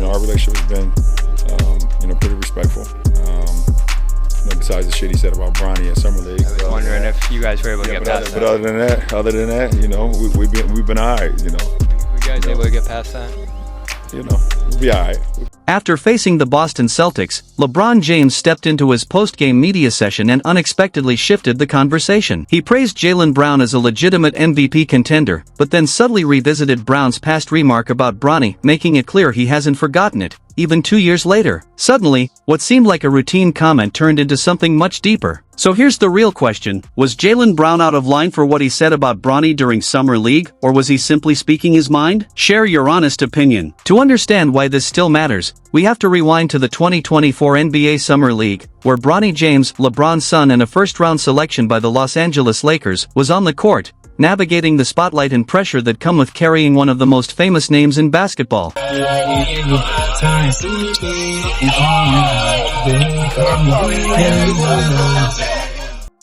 our relationship has been, pretty respectful. Besides the shit he said about Bronny at Summer League. I was wondering if you guys were able to get past that. But other than that, we've been all right, You guys able to get past that? We'll be all right. After facing the Boston Celtics, LeBron James stepped into his post-game media session and unexpectedly shifted the conversation. He praised Jaylen Brown as a legitimate MVP contender, but then subtly revisited Brown's past remark about Bronny, making it clear he hasn't forgotten it, even 2 years later. Suddenly, what seemed like a routine comment turned into something much deeper. So here's the real question: was Jaylen Brown out of line for what he said about Bronny during Summer League, or was he simply speaking his mind? Share your honest opinion. To understand why this still matters, we have to rewind to the 2024 NBA Summer League, where Bronny James, LeBron's son and a first-round selection by the Los Angeles Lakers, was on the court, navigating the spotlight and pressure that come with carrying one of the most famous names in basketball.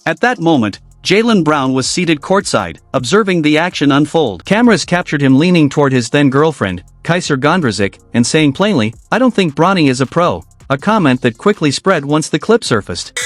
At that moment, Jaylen Brown was seated courtside, observing the action unfold. Cameras captured him leaning toward his then-girlfriend, Kaiser Gondrezick, and saying plainly, "I don't think Bronny is a pro," a comment that quickly spread once the clip surfaced.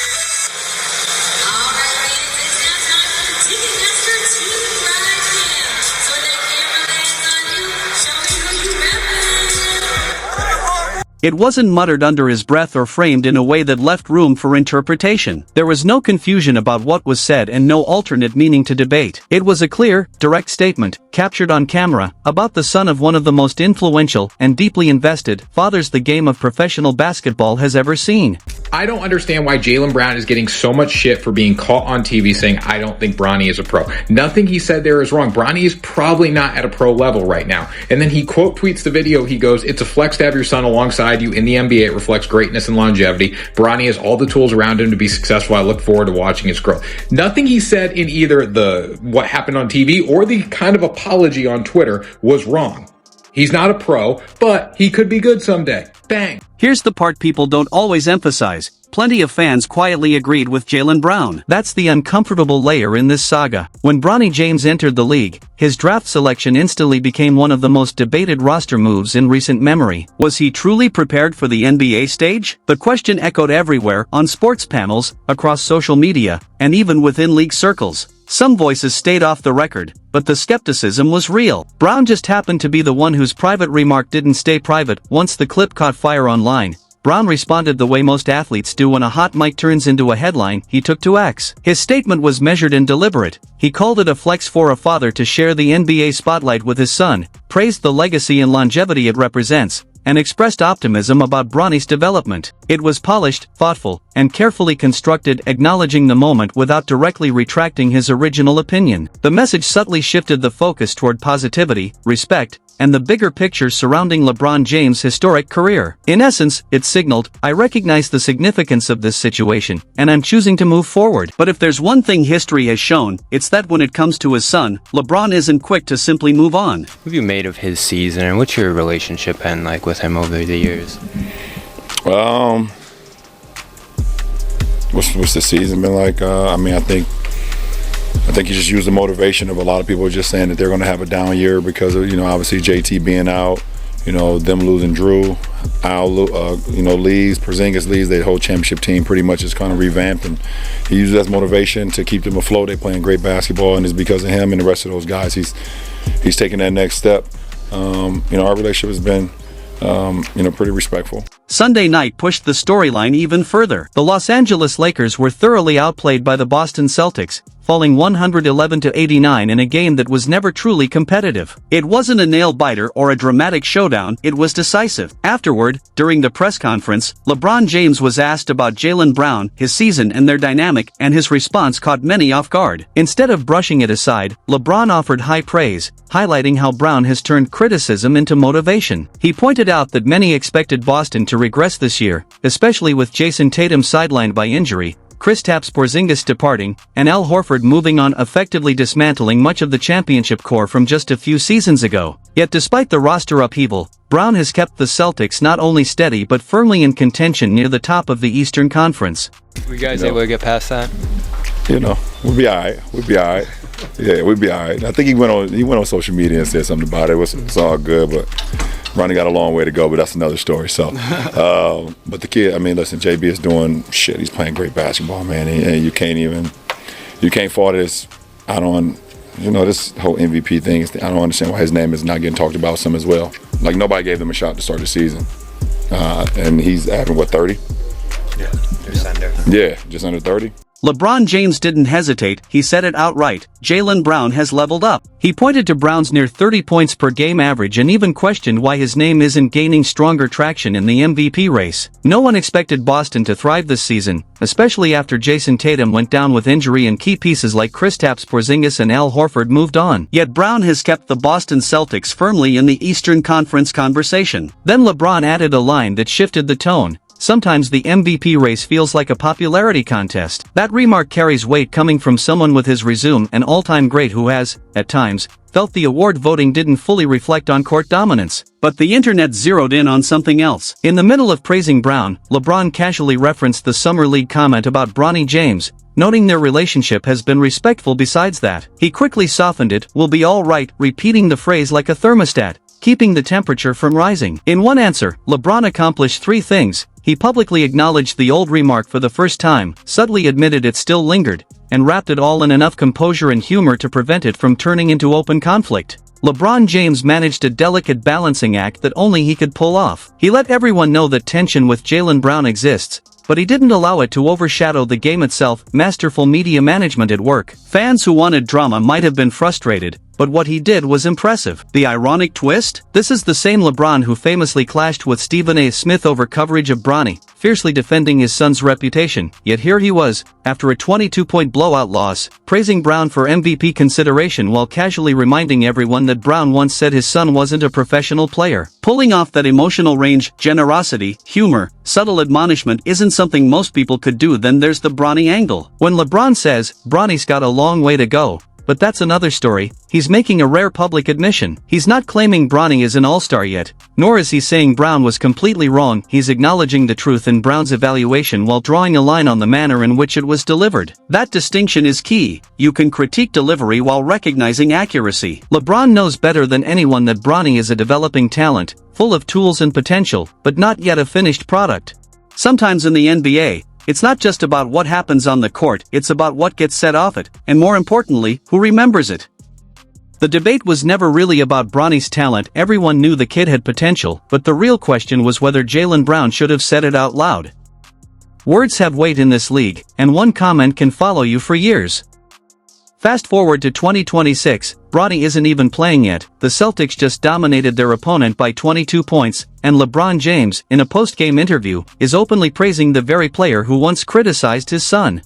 It wasn't muttered under his breath or framed in a way that left room for interpretation. There was no confusion about what was said and no alternate meaning to debate. It was a clear, direct statement, captured on camera, about the son of one of the most influential and deeply invested fathers the game of professional basketball has ever seen. I don't understand why Jaylen Brown is getting so much shit for being caught on TV saying, "I don't think Bronny is a pro." Nothing he said there is wrong. Bronny is probably not at a pro level right now. And then he quote tweets the video. He goes, "It's a flex to have your son alongside you in the NBA. It reflects greatness and longevity. Bronny has all the tools around him to be successful. I look forward to watching his growth." Nothing he said in either the what happened on TV or the kind of apology on Twitter was wrong. He's not a pro, but he could be good someday. Bang. Here's the part people don't always emphasize. Plenty of fans quietly agreed with Jaylen Brown. That's the uncomfortable layer in this saga. When Bronny James entered the league, his draft selection instantly became one of the most debated roster moves in recent memory. Was he truly prepared for the NBA stage? The question echoed everywhere, on sports panels, across social media, and even within league circles. Some voices stayed off the record, but the skepticism was real. Brown just happened to be the one whose private remark didn't stay private. Once the clip caught fire online, Brown responded the way most athletes do when a hot mic turns into a headline. He took to X. His statement was measured and deliberate. He called it a flex for a father to share the NBA spotlight with his son, praised the legacy and longevity it represents, and expressed optimism about Bronny's development. It was polished, thoughtful, and carefully constructed, acknowledging the moment without directly retracting his original opinion. The message subtly shifted the focus toward positivity, respect, and the bigger picture surrounding LeBron James' historic career. In essence, it signaled, "I recognize the significance of this situation, and I'm choosing to move forward." But if there's one thing history has shown, it's that when it comes to his son, LeBron isn't quick to simply move on. What have you made of his season, and what's your relationship been like with him over the years? What's the season been like? I think he just used the motivation of a lot of people just saying that they're going to have a down year because of, obviously JT being out, them losing Drew, Al, leaves, Porzingis leaves, the whole championship team pretty much is kind of revamped, and he used that motivation to keep them afloat. They're playing great basketball, and it's because of him and the rest of those guys. He's taking that next step. Our relationship has been, pretty respectful. Sunday night pushed the storyline even further. The Los Angeles Lakers were thoroughly outplayed by the Boston Celtics, falling 111-89 in a game that was never truly competitive. It wasn't a nail-biter or a dramatic showdown, it was decisive. Afterward, during the press conference, LeBron James was asked about Jaylen Brown, his season and their dynamic, and his response caught many off guard. Instead of brushing it aside, LeBron offered high praise, highlighting how Brown has turned criticism into motivation. He pointed out that many expected Boston to regress this year, especially with Jason Tatum sidelined by injury, Kristaps Porzingis departing, and Al Horford moving on, effectively dismantling much of the championship core from just a few seasons ago. Yet despite the roster upheaval, Brown has kept the Celtics not only steady but firmly in contention near the top of the Eastern Conference. Were you guys able to get past that? We'll be all right. Yeah, we'll be all right. I think he went on social media and said something about it. It's all good, but Bronny got a long way to go, but that's another story. So, but the kid, I mean, listen, JB is doing shit. He's playing great basketball, man, and you can't fault this. This whole MVP thing. I don't understand why his name is not getting talked about some as well. Like, nobody gave him a shot to start the season, and he's averaging what, 30? Yeah, just under. Yeah, just under 30. LeBron James didn't hesitate, he said it outright. Jaylen Brown has leveled up. He pointed to Brown's near 30 points per game average and even questioned why his name isn't gaining stronger traction in the MVP race. No one expected Boston to thrive this season, especially after Jason Tatum went down with injury and key pieces like Kristaps Porzingis and Al Horford moved on. Yet Brown has kept the Boston Celtics firmly in the Eastern Conference conversation. Then LeBron added a line that shifted the tone. Sometimes the MVP race feels like a popularity contest. That remark carries weight coming from someone with his resume, an all-time great who has, at times, felt the award voting didn't fully reflect on court dominance. But the internet zeroed in on something else. In the middle of praising Brown, LeBron casually referenced the Summer League comment about Bronny James, noting their relationship has been respectful besides that. He quickly softened it, "We'll be all right," repeating the phrase like a thermostat, keeping the temperature from rising. In one answer, LeBron accomplished three things. He publicly acknowledged the old remark for the first time, subtly admitted it still lingered, and wrapped it all in enough composure and humor to prevent it from turning into open conflict. LeBron James managed a delicate balancing act that only he could pull off. He let everyone know that tension with Jaylen Brown exists, but he didn't allow it to overshadow the game itself. Masterful media management at work. Fans who wanted drama might have been frustrated, but what he did was impressive. The ironic twist? This is the same LeBron who famously clashed with Stephen A. Smith over coverage of Bronny, fiercely defending his son's reputation. Yet here he was, after a 22-point blowout loss, praising Brown for MVP consideration while casually reminding everyone that Brown once said his son wasn't a professional player. Pulling off that emotional range, generosity, humor, subtle admonishment isn't something most people could do. Then there's the Bronny angle. When LeBron says, "Bronny's got a long way to go," but that's another story, he's making a rare public admission. He's not claiming Bronny is an all-star yet, nor is he saying Brown was completely wrong. He's acknowledging the truth in Brown's evaluation while drawing a line on the manner in which it was delivered. That distinction is key. You can critique delivery while recognizing accuracy. LeBron knows better than anyone that Bronny is a developing talent, full of tools and potential, but not yet a finished product. Sometimes in the NBA, it's not just about what happens on the court, it's about what gets said off it, and more importantly, who remembers it. The debate was never really about Bronny's talent. Everyone knew the kid had potential, but the real question was whether Jaylen Brown should have said it out loud. Words have weight in this league, and one comment can follow you for years. Fast forward to 2026, Bronny isn't even playing yet. The Celtics just dominated their opponent by 22 points, and LeBron James, in a post-game interview, is openly praising the very player who once criticized his son.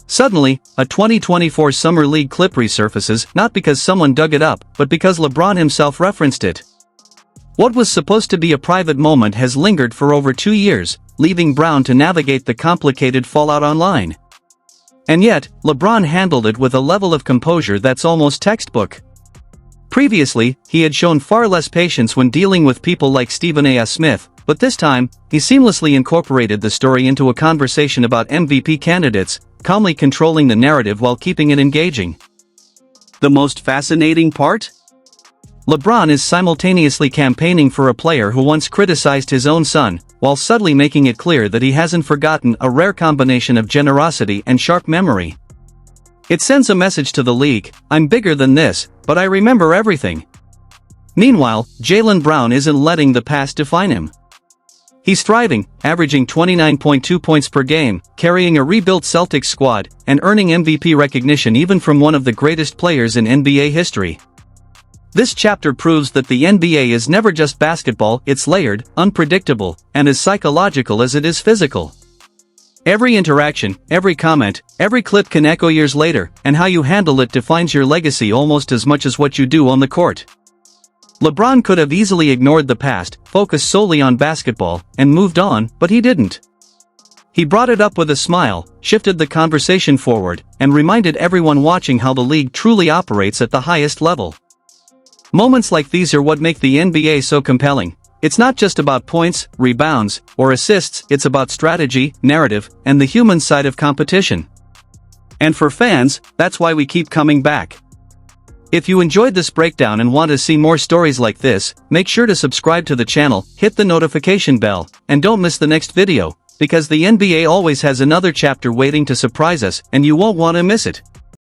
Suddenly, a 2024 Summer League clip resurfaces, not because someone dug it up, but because LeBron himself referenced it. What was supposed to be a private moment has lingered for over 2 years, leaving Brown to navigate the complicated fallout online. And yet, LeBron handled it with a level of composure that's almost textbook. Previously, he had shown far less patience when dealing with people like Stephen A. Smith, but this time, he seamlessly incorporated the story into a conversation about MVP candidates, calmly controlling the narrative while keeping it engaging. The most fascinating part? LeBron is simultaneously campaigning for a player who once criticized his own son, while subtly making it clear that he hasn't forgotten, a rare combination of generosity and sharp memory. It sends a message to the league: I'm bigger than this, but I remember everything. Meanwhile, Jaylen Brown isn't letting the past define him. He's thriving, averaging 29.2 points per game, carrying a rebuilt Celtics squad, and earning MVP recognition even from one of the greatest players in NBA history. This chapter proves that the NBA is never just basketball, it's layered, unpredictable, and as psychological as it is physical. Every interaction, every comment, every clip can echo years later, and how you handle it defines your legacy almost as much as what you do on the court. LeBron could have easily ignored the past, focused solely on basketball, and moved on, but he didn't. He brought it up with a smile, shifted the conversation forward, and reminded everyone watching how the league truly operates at the highest level. Moments like these are what make the NBA so compelling. It's not just about points, rebounds, or assists, it's about strategy, narrative, and the human side of competition. And for fans, that's why we keep coming back. If you enjoyed this breakdown and want to see more stories like this, make sure to subscribe to the channel, hit the notification bell, and don't miss the next video, because the NBA always has another chapter waiting to surprise us, and you won't want to miss it.